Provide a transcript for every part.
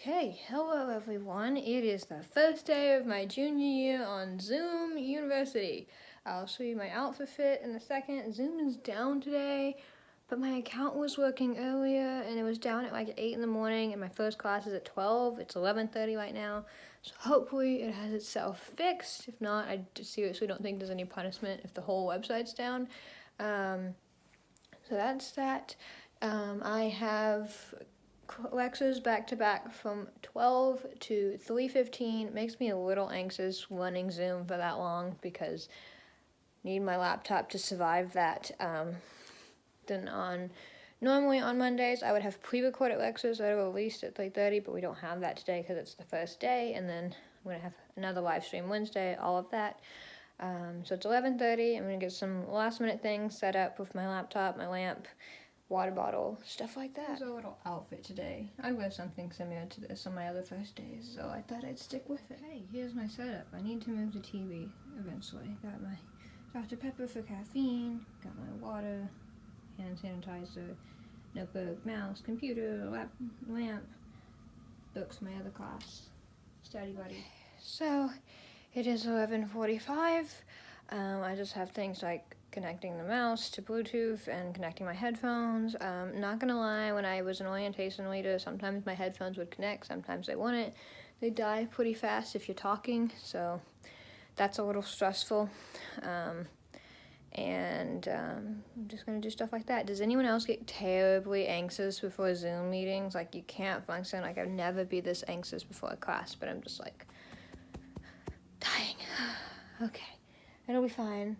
Okay, hello everyone. It is the first day of my junior year on Zoom University. I'll show you my outfit fit in a second. Zoom is down today, but my account was working earlier and it was down at like 8 in the morning and my first class is at 12. It's 11:30 right now, so hopefully it has itself fixed. If not, I seriously don't think there's any punishment if the whole website's down. So that's that. I have lectures back to back from 12 to 3:15. It makes me a little anxious running Zoom for that long because I need my laptop to survive that. Then normally on Mondays I would have pre-recorded lectures that are released at 3:30, but we don't have that today because it's the first day, and then I'm gonna have another live stream Wednesday, all of that. So it's 11:30. I'm gonna get some last minute things set up with my laptop, my lamp, water bottle, stuff like that. Here's a little outfit today. I'd wear something similar to this on my other first days, so I thought I'd stick with it. Hey, here's my setup. I need to move the TV eventually. Got my Dr. Pepper for caffeine, got my water, hand sanitizer, notebook, mouse, computer, lamp, books, my other class, study buddy. So, it is 11:45. I just have things like connecting the mouse to Bluetooth and connecting my headphones. Not gonna lie, when I was an orientation leader, sometimes my headphones would connect, sometimes they wouldn't. They die pretty fast if you're talking, so that's a little stressful. I'm just gonna do stuff like that. Does anyone else get terribly anxious before Zoom meetings? Like, you can't function. Like, I've never been this anxious before a class, but I'm just like dying. Okay, it'll be fine.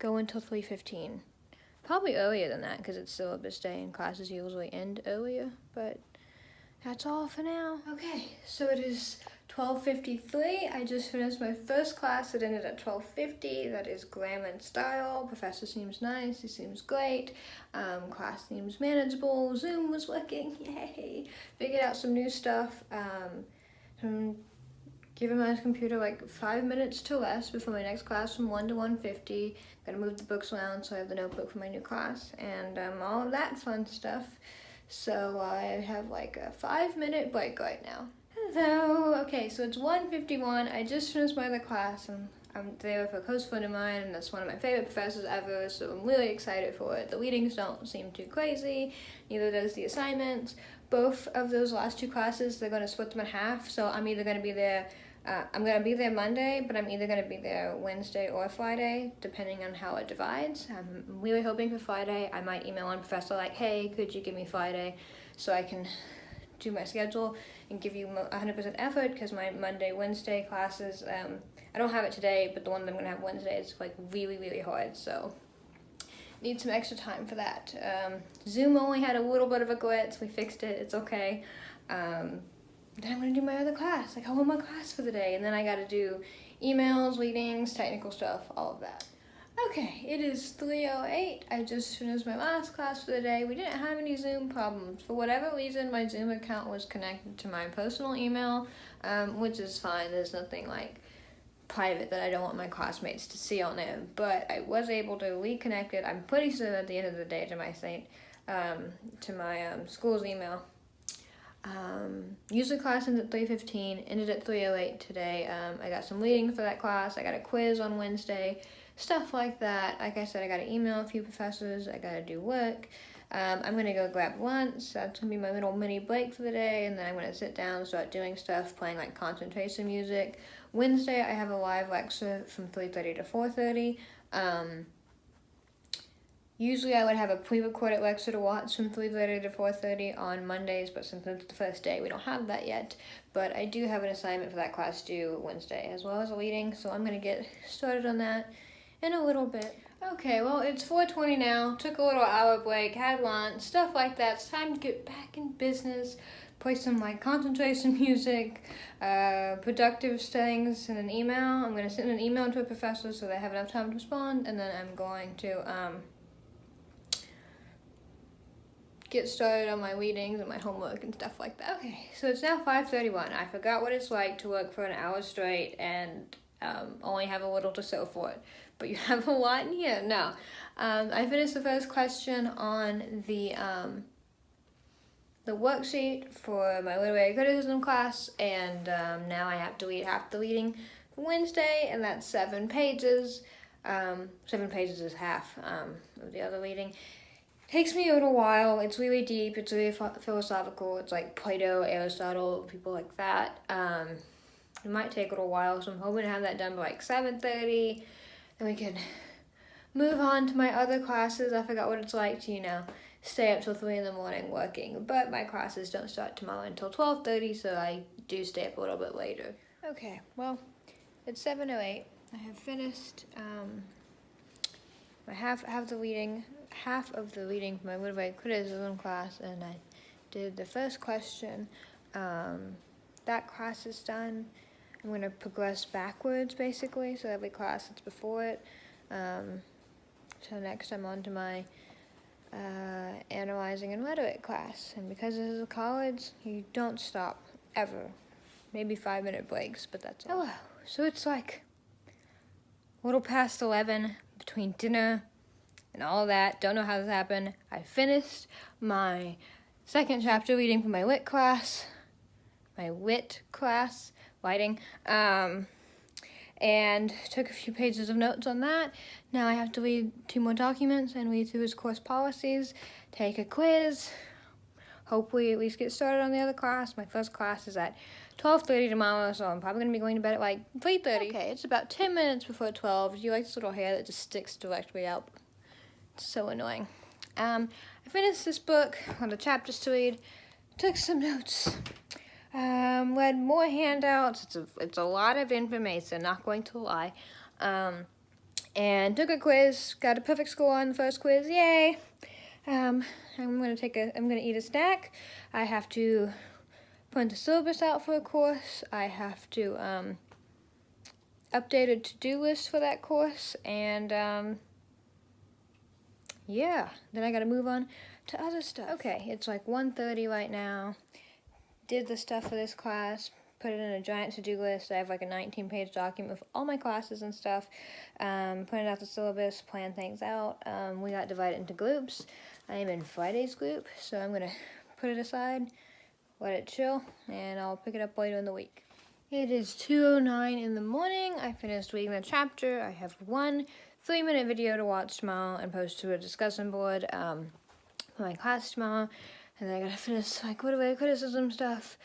Go until 3:15. Probably earlier than that because it's syllabus day and classes usually end earlier, but that's all for now. Okay, so it is 12:53. I just finished my first class. It ended at 12:50. That is Grammar and Style. Professor seems nice. He seems great. Class seems manageable. Zoom was working. Yay! Figured out some new stuff. Giving my computer like 5 minutes to rest before my next class from 1 to 1:50. Gotta move the books around so I have the notebook for my new class and all of that fun stuff. So I have like a 5-minute break right now. Hello. Okay, so it's 1:51. I just finished my other class and I'm there with a close friend of mine and that's one of my favorite professors ever, so I'm really excited for it. The readings don't seem too crazy, neither does the assignments. Both of those last two classes, they're gonna split them in half, so I'm either gonna be there I'm going to be there Monday, but I'm either going to be there Wednesday or Friday, depending on how it divides. I'm really hoping for Friday. I might email one professor like, hey, could you give me Friday so I can do my schedule and give you 100% effort, because my Monday, Wednesday classes, I don't have it today, but the one that I'm going to have Wednesday is like really, really hard, so need some extra time for that. Zoom only had a little bit of a glitch. We fixed it. It's okay. Then I'm going to do my other class. Like, I want my class for the day. And then I got to do emails, readings, technical stuff, all of that. Okay, it is 3:08. I just finished my last class for the day. We didn't have any Zoom problems. For whatever reason, my Zoom account was connected to my personal email, which is fine. There's nothing like private that I don't want my classmates to see on there. But I was able to reconnect it, I'm pretty sure at the end of the day, to my school's email. Usually class ends at 3:15, ended at 3:08 today. I got some reading for that class. I got a quiz on Wednesday, stuff like that. Like I said, I got to email a few professors. I got to do work. I'm going to go grab lunch. That's going to be my little mini break for the day, and then I'm going to sit down and start doing stuff, playing like concentration music. Wednesday, I have a live lecture from 3:30 to 4:30. Usually I would have a pre-recorded lecture to watch from 3:30 to 4:30 on Mondays, but since it's the first day, we don't have that yet. But I do have an assignment for that class due Wednesday, as well as a reading, so I'm going to get started on that in a little bit. Okay, well, it's 4:20 now. Took a little hour break, had lunch, stuff like that. It's time to get back in business. Play some like concentration music, productive things in an email. I'm going to send an email to a professor so they have enough time to respond, and then I'm going to get started on my readings and my homework and stuff like that. Okay, so it's now 5:31. I forgot what it's like to work for an hour straight and only have a little to show for it. But you have a lot in here. No. I finished the first question on the the worksheet for my literary criticism class, and now I have to read half the reading for Wednesday, and that's 7 pages. 7 pages is half of the other reading. Takes me a little while. It's really deep. It's really philosophical. It's like Plato, Aristotle, people like that. It might take a little while, so I'm hoping to have that done by like 7:30. Then we can move on to my other classes. I forgot what it's like to, stay up till 3 in the morning working. But my classes don't start tomorrow until 12:30, so I do stay up a little bit later. Okay, well, it's 7:08. I have finished my half of the reading for my literary criticism class, and I did the first question. That class is done. I'm going to progress backwards, basically, so every class that's before it. So next I'm on to my analyzing and rhetoric class. And because this is a college, you don't stop, ever. Maybe 5-minute breaks, but that's all. Hello. So it's like a little past 11 between dinner and all that. Don't know how this happened. I finished my second chapter reading for my lit class, writing, and took a few pages of notes on that. Now I have to read 2 more documents and read through his course policies, take a quiz, hopefully at least get started on the other class. My first class is at 12:30 tomorrow, so I'm probably going to be going to bed at like 3:30. Okay, it's about 10 minutes before 12. Do you like this little hair that just sticks directly out? It's so annoying. I finished this book on the chapters to read, took some notes, read more handouts. It's a lot of information, not going to lie. And took a quiz, got a perfect score on the first quiz, yay! I'm gonna eat a snack. I have to print the syllabus out for a course. I have to update a to-do list for that course, and yeah, then I gotta move on to other stuff. Okay, it's like 1:30 right now. Did the stuff for this class, put it in a giant to-do list. I have like a 19-page document with all my classes and stuff. Printed out the syllabus, planned things out. We got divided into groups. I am in Friday's group, so I'm gonna put it aside, let it chill, and I'll pick it up later in the week. It is 2:09 in the morning. I finished reading the chapter. I have 1 3-minute video to watch tomorrow and post to a discussion board for my class tomorrow. And then I gotta finish like literary criticism stuff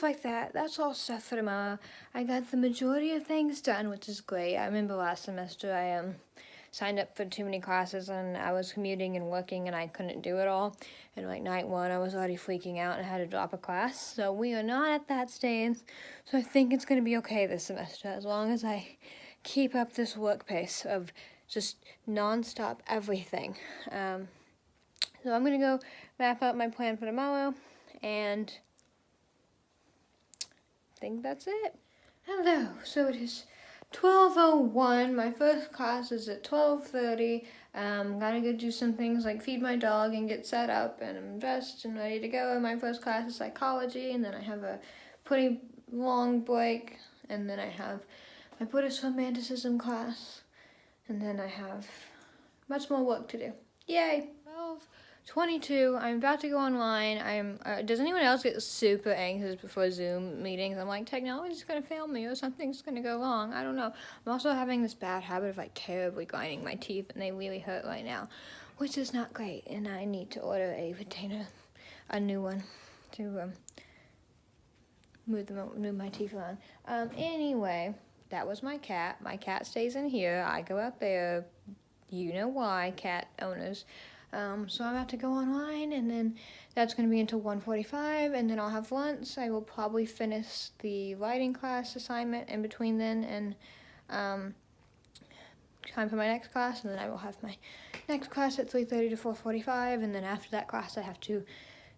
like that. That's all stuff for tomorrow. I got the majority of things done, which is great. I remember last semester I signed up for too many classes and I was commuting and working and I couldn't do it all. And like night 1 I was already freaking out and had to drop a class. So we are not at that stage. So I think it's gonna be okay this semester as long as I keep up this work pace of just non-stop everything. So I'm going to go map out my plan for tomorrow, and I think that's it. Hello, so it is 12:01. My first class is at 12:30. Gotta go do some things like feed my dog and get set up, and I'm dressed and ready to go. My first class is psychology, and then I have a pretty long break, and then I have my Buddhist romanticism class, and then I have much more work to do. Yay! 12:22. I'm about to go online. Does anyone else get super anxious before Zoom meetings? I'm like, technology's gonna fail me or something's gonna go wrong. I don't know. I'm also having this bad habit of like terribly grinding my teeth, and they really hurt right now, which is not great. And I need to order a retainer, a new one, to move my teeth around. Anyway, that was my cat. My cat stays in here. I go out there. You know why, cat owners. So I'm about to go online, and then that's going to be until 1:45, and then I'll have lunch. I will probably finish the writing class assignment in between then and time for my next class, and then I will have my next class at 3:30 to 4:45, and then after that class I have to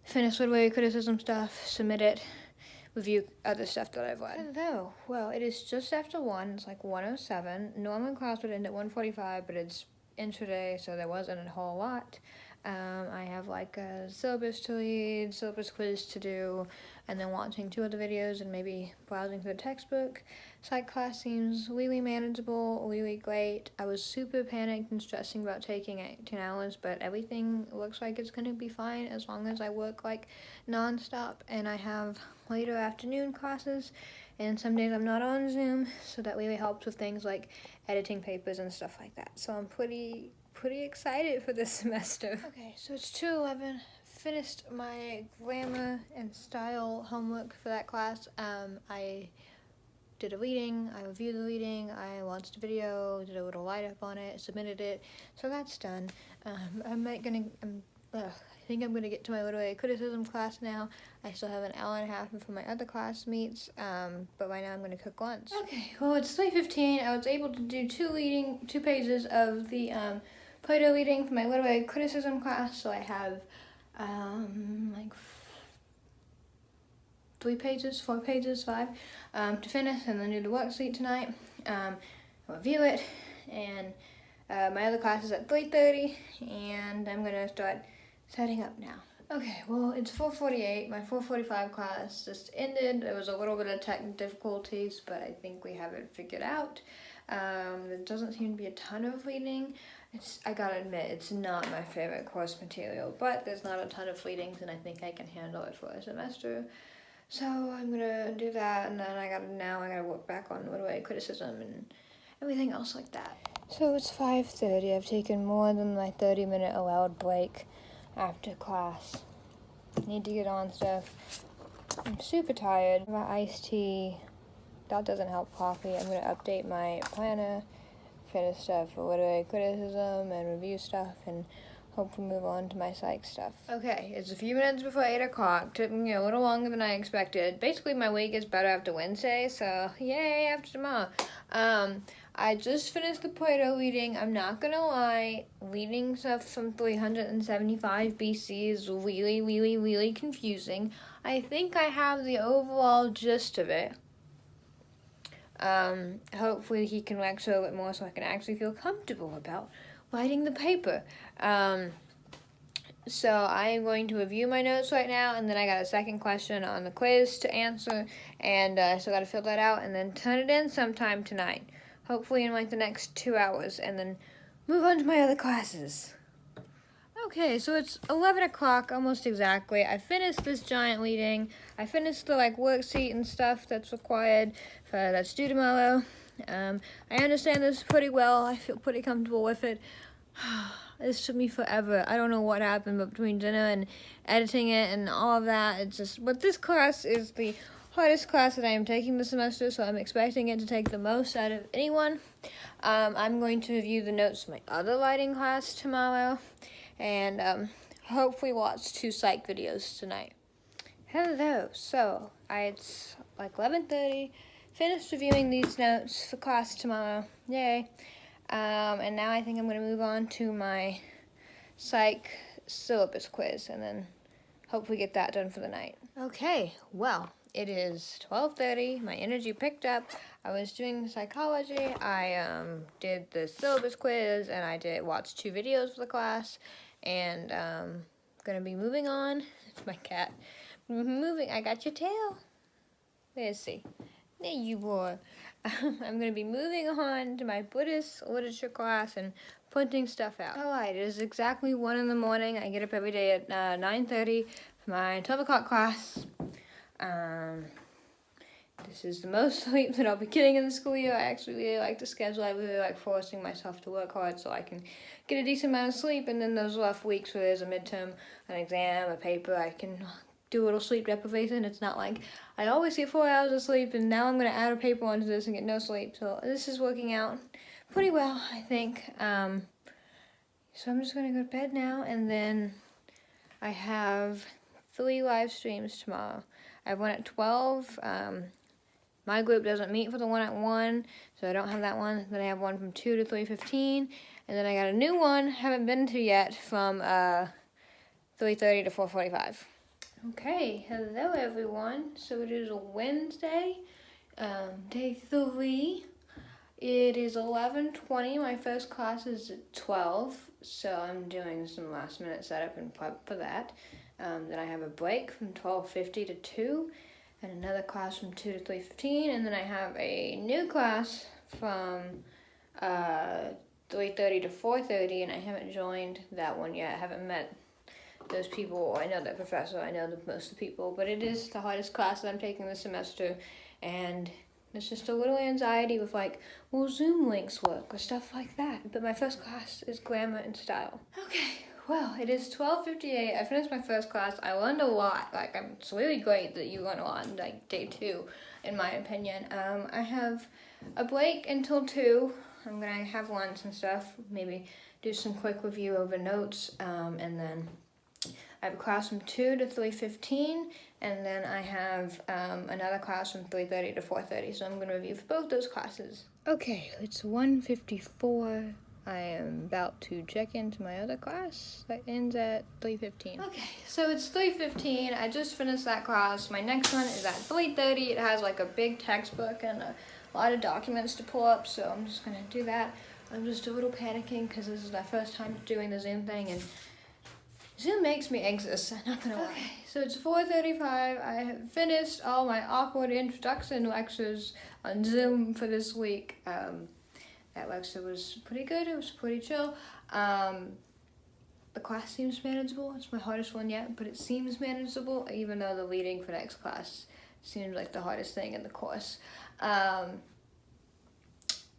finish literary criticism stuff, submit it, review other stuff that I've read. Hello. Well, it is just after 1. It's like 1:07. Normal class would end at 1:45, but it's intro day, so there wasn't a whole lot. I have like a syllabus to read, syllabus quiz to do, and then watching 2 other videos and maybe browsing through the textbook. Psych class seems really manageable, really great. I was super panicked and stressing about taking 18 hours, but everything looks like it's going to be fine as long as I work like non-stop. And I have later afternoon classes, and some days I'm not on Zoom, so that really helps with things like editing papers and stuff like that. So I'm pretty excited for this semester. Okay, so it's 2:11. Finished my grammar and style homework for that class. I did a reading, I reviewed the reading, I watched a video, did a little write-up on it, submitted it, so that's done. I think I'm gonna get to my literary criticism class now. I still have an hour and a half for my other classmates, but right now I'm gonna cook lunch. Okay, well it's 3:15. I was able to do 2 pages of the Plato reading for my literary criticism class, so I have like 3 pages, 4 pages, 5 to finish, and then do the worksheet tonight. I'll review it, and my other class is at 3:30, and I'm gonna start setting up now. Okay, well it's 4:48. My 4:45 class just ended. There was a little bit of tech difficulties, but I think we have it figured out. There doesn't seem to be a ton of reading. I gotta admit, it's not my favorite course material, but there's not a ton of readings, and I think I can handle it for a semester. So I'm gonna do that, and then I gotta work back on literary criticism and everything else like that. So it's 5:30. I've taken more than my 30-minute allowed break after class. Need to get on stuff. I'm super tired. My iced tea, that doesn't help coffee. I'm gonna update my planner, finish stuff for literary criticism and review stuff, and hopefully move on to my psych stuff. Okay, it's a few minutes before 8 o'clock. Took me a little longer than I expected. Basically, my week is better after Wednesday, so yay, after tomorrow. I just finished the Plato reading. I'm not gonna lie, reading stuff from 375 BC is really, really, really confusing. I think I have the overall gist of it. Hopefully he can lecture a little bit more so I can actually feel comfortable about writing the paper. So I am going to review my notes right now, and then I got a second question on the quiz to answer, and I still got to fill that out and then turn it in sometime tonight. Hopefully in like the next 2 hours, and then move on to my other classes. Okay, so it's 11 o'clock, almost exactly. I finished this giant reading. I finished the worksheet and stuff that's required that's due tomorrow. I understand this pretty well. I feel pretty comfortable with it. This took me forever. I don't know what happened, but between dinner and editing it and all of that, but this class is the hardest class that I am taking this semester, so I'm expecting it to take the most out of anyone. I'm going to review the notes of my other writing class tomorrow, and hopefully watch 2 psych videos tonight. Hello, so it's like 11:30, finished reviewing these notes for class tomorrow, yay. And now I think I'm going to move on to my psych syllabus quiz, and then hopefully get that done for the night. Okay, well, it is 12:30, my energy picked up. I was doing psychology, I did the syllabus quiz, and I watched 2 videos for the class, and gonna be moving on. It's my cat. I got your tail. Let's see. There you are. I'm going to be moving on to my Buddhist literature class and printing stuff out. Alright, it is exactly 1 in the morning. I get up every day at 9:30 for my 12 o'clock class. This is the most sleep that I'll be getting in the school year. I actually really like the schedule. I really like forcing myself to work hard so I can get a decent amount of sleep, and then those rough weeks where there's a midterm, an exam, a paper, I can do a little sleep deprivation. It's not like I always get 4 hours of sleep, and now I'm going to add a paper onto this and get no sleep. So this is working out pretty well, I think. So I'm just going to go to bed now, and then I have 3 live streams tomorrow. I have one at 12. My group doesn't meet for the one at 1, so I don't have that one. Then I have one from 2 to 3:15, and then I got a new one, haven't been to yet, from 3:30 to 4:45. Okay, hello everyone. So it is a Wednesday, day 3. It is 11:20. My first class is at 12, so I'm doing some last minute setup and prep for that. Then I have a break from 12:50 to 2, and another class from 2 to 3:15, and then I have a new class from 3:30 to 4:30, and I haven't joined that one yet. I haven't met those people. I know that professor. I know most of the people, but it is the hardest class that I'm taking this semester, and there's just a little anxiety with like, will Zoom links work or stuff like that. But my first class is grammar and style. Okay, well, it is 12:58. I finished my first class. I learned a lot. Like, it's really great that you learn a lot in like day 2, in my opinion. I have a break until 2. I'm gonna have lunch and stuff. Maybe do some quick review over notes, and then I have a class from 2 to 3:15, and then I have another class from 3:30 to 4:30, so I'm going to review for both those classes. Okay, it's 1:54. I am about to check into my other class that ends at 3:15. Okay, so it's 3:15. I just finished that class. My next one is at 3:30. It has like a big textbook and a lot of documents to pull up, so I'm just going to do that. I'm just a little panicking because this is my first time doing the Zoom thing, and Zoom makes me anxious, not gonna lie. Okay, so it's 4:35. I have finished all my awkward introduction lectures on Zoom for this week. That lecture was pretty good. It was pretty chill. The class seems manageable. It's my hardest one yet, but it seems manageable, even though the leading for next class seems like the hardest thing in the course.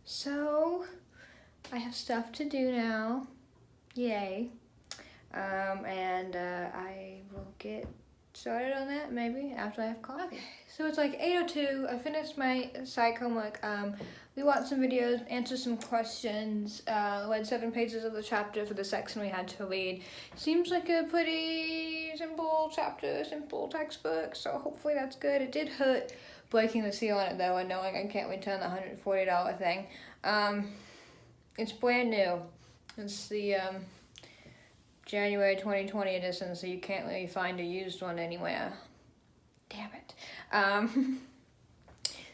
So I have stuff to do now. Yay. And I will get started on that maybe after I have coffee. Okay, so it's like 8:02. I finished my psych homework. We watched some videos, answered some questions, read 7 pages of the chapter for the section we had to read. Seems like a pretty simple chapter, simple textbook, so hopefully that's good. It did hurt breaking the seal on it though and knowing I can't return the $140 thing. It's brand new. It's the January 2020 edition, so you can't really find a used one anywhere. Damn it.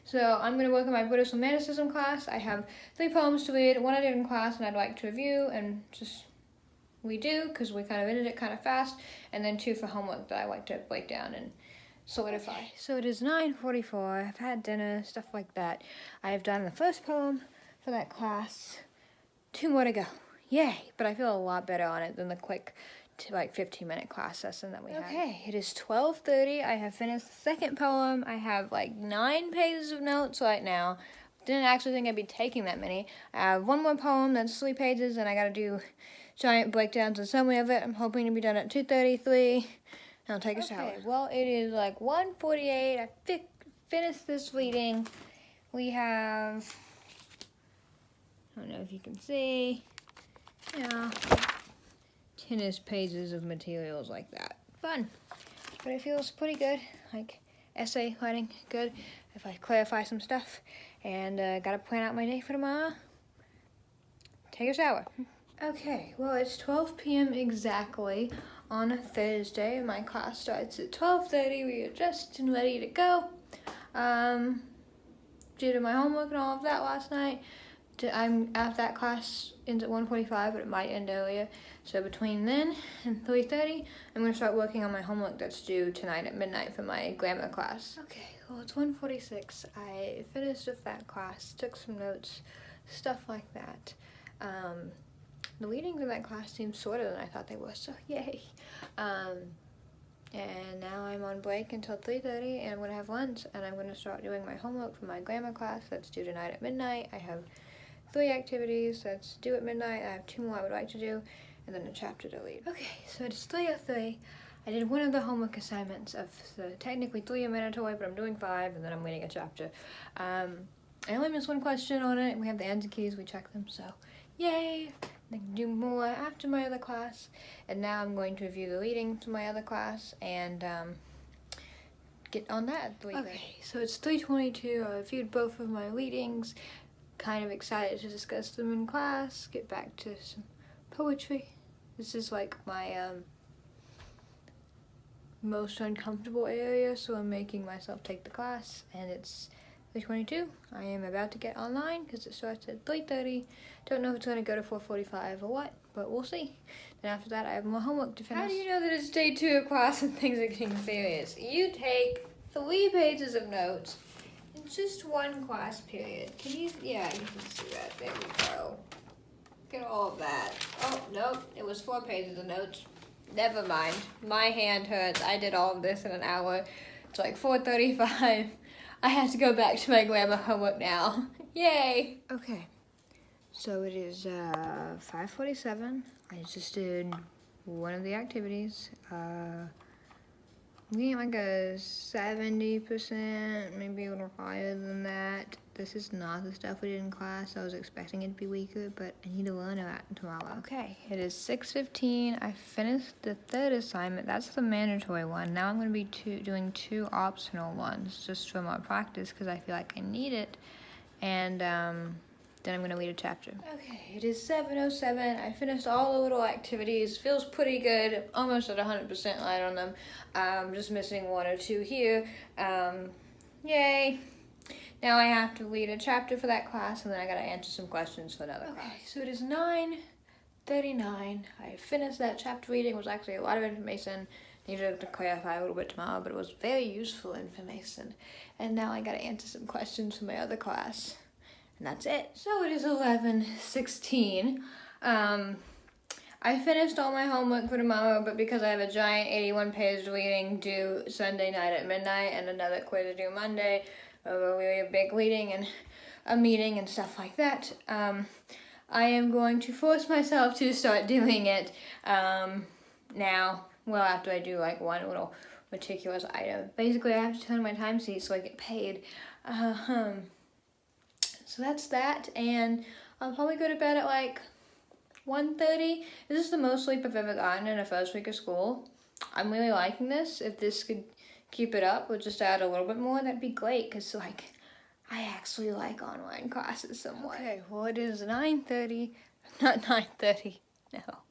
So I'm going to work on my British Romanticism class. I have 3 poems to read, 1 I did in class and I'd like to review and just redo because we kind of ended it kind of fast, and then 2 for homework that I like to break down and solidify. Okay, so it is 9:44. I've had dinner, stuff like that. I have done the first poem for that class. 2 more to go. Yay, but I feel a lot better on it than the quick 15-minute class session that we had. Okay, it is 12:30. I have finished the second poem. I have like 9 pages of notes right now. Didn't actually think I'd be taking that many. I have 1 more poem that's 3 pages, and I gotta do giant breakdowns and summary of it. I'm hoping to be done at 2:33, and I'll take a shower. Okay, well, it is like 1:48. I finished this reading. We have, I don't know if you can see, yeah, 10-ish pages of materials like that. Fun. But it feels pretty good. Like, essay writing, good. If I clarify some stuff. And gotta plan out my day for tomorrow. Take a shower. Okay, well, it's 12 p.m. exactly on a Thursday. My class starts at 12:30. We are just and ready to go. Did my homework and all of that last night. I'm at that class ends at 1:45, but it might end earlier. So between then and 3:30, I'm going to start working on my homework that's due tonight at midnight for my grammar class. Okay, well, it's 1:46. I finished with that class, took some notes, stuff like that. The readings in that class seemed shorter than I thought they were, so yay. And now I'm on break until 3:30, and I'm going to have lunch, and I'm going to start doing my homework for my grammar class that's due tonight at midnight. I have 3 activities that's due at midnight. I have 2 more I would like to do, and then a chapter to read. Okay, so it's 3:03. I did 1 of the homework assignments of the technically 3 are mandatory, but I'm doing 5, and then I'm reading a chapter. I only missed 1 question on it. We have the answer keys. We check them, so yay! I can do more after my other class, and now I'm going to review the reading to my other class and get on that at 3:30. Okay, so it's 3:22. I reviewed both of my readings. Kind of excited to discuss them in class. Get back to some poetry. This is like my most uncomfortable area, so I'm making myself take the class, and it's 3:22. I am about to get online because it starts at 3:30. Don't know if it's going to go to 4:45 or what, but we'll see. Then after that, I have more homework to finish. How do you know that it's day 2 of class and things are getting serious? You take 3 pages of notes in just one class period. Can you? Yeah, you can see that. There we go. Look at all of that. Oh, nope. It was 4 pages of notes. Never mind. My hand hurts. I did all of this in an hour. It's like 4:35. I have to go back to my grammar homework now. Yay! Okay. So it is 5:47. I just did one of the activities. I'm getting like a 70%, maybe a little higher than that. This is not the stuff we did in class. I was expecting it to be weaker, but I need to learn that tomorrow. Okay, it is 6:15. I finished the 3rd assignment. That's the mandatory one. Now I'm going to be doing 2 optional ones just for more practice because I feel like I need it. And then I'm going to read a chapter. Okay, it is 7:07. I finished all the little activities. Feels pretty good. Almost at 100% light on them. Just missing 1 or 2 here. Yay. Now I have to read a chapter for that class, and then I got to answer some questions for another class. So it is 9:39. I finished that chapter reading. It was actually a lot of information. Needed to clarify a little bit tomorrow, but it was very useful information. And now I got to answer some questions for my other class. And that's it. So it is 11:16. I finished all my homework for tomorrow, but because I have a giant 81-page reading due Sunday night at midnight and another quiz due Monday, a really big reading and a meeting and stuff like that, I am going to force myself to start doing it now. Well, after I do like one little meticulous item. Basically, I have to turn my time sheet so I get paid. So that's that, and I'll probably go to bed at like 1:30. This is the most sleep I've ever gotten in a first week of school. I'm really liking this. If this could keep it up, or just add a little bit more, that'd be great, because like I actually like online classes somewhat. Okay, well it is 9:30, not 9:30, no.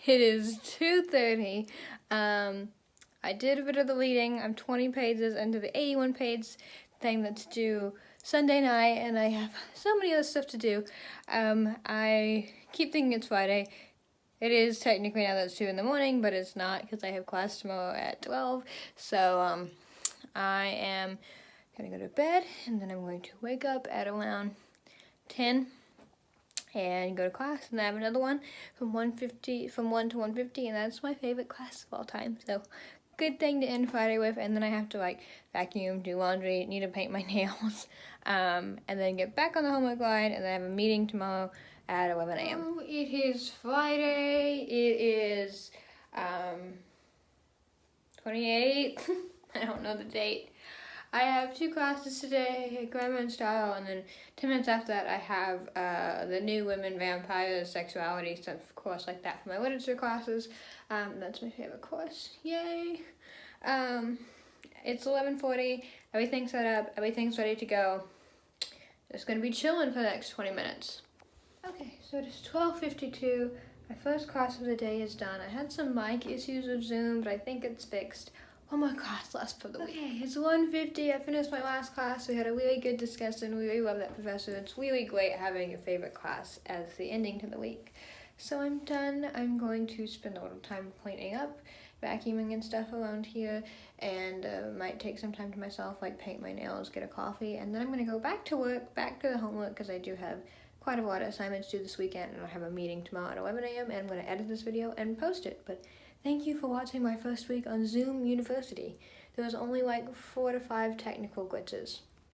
It is 2:30. I did a bit of the reading. I'm 20 pages into the 81-page thing that's due Sunday night, and I have so many other stuff to do. I keep thinking it's Friday. It is technically now that it's 2 in the morning, but it's not because I have class tomorrow at 12. So I am going to go to bed, and then I'm going to wake up at around 10 and go to class, and I have another one from 1 to 1:50, and that's my favorite class of all time. So good thing to end Friday with, and then I have to like vacuum, do laundry, need to paint my nails, and then get back on the homework line, and then I have a meeting tomorrow at 11 a.m. Oh, it is Friday. It is 28. I don't know the date. I have 2 classes today, grammar and style, and then 10 minutes after that I have the new women vampires, sexuality stuff, course like that for my literature classes. That's my favorite course. Yay! It's 11:40. Everything's set up. Everything's ready to go. Just gonna be chilling for the next 20 minutes. Okay, so it is 12:52. My first class of the day is done. I had some mic issues with Zoom, but I think it's fixed. One more class left for the week. Okay, it's 1:50. I finished my last class. We had a really good discussion. We really love that professor. It's really great having a favorite class as the ending to the week. So I'm done. I'm going to spend a little time cleaning up, vacuuming and stuff around here, and might take some time to myself, like paint my nails, get a coffee, and then I'm going to go back to work, back to the homework, because I do have quite a lot of assignments due this weekend, and I have a meeting tomorrow at 11 a.m., and I'm going to edit this video and post it. But thank you for watching my first week on Zoom University. There was only like 4 to 5 technical glitches.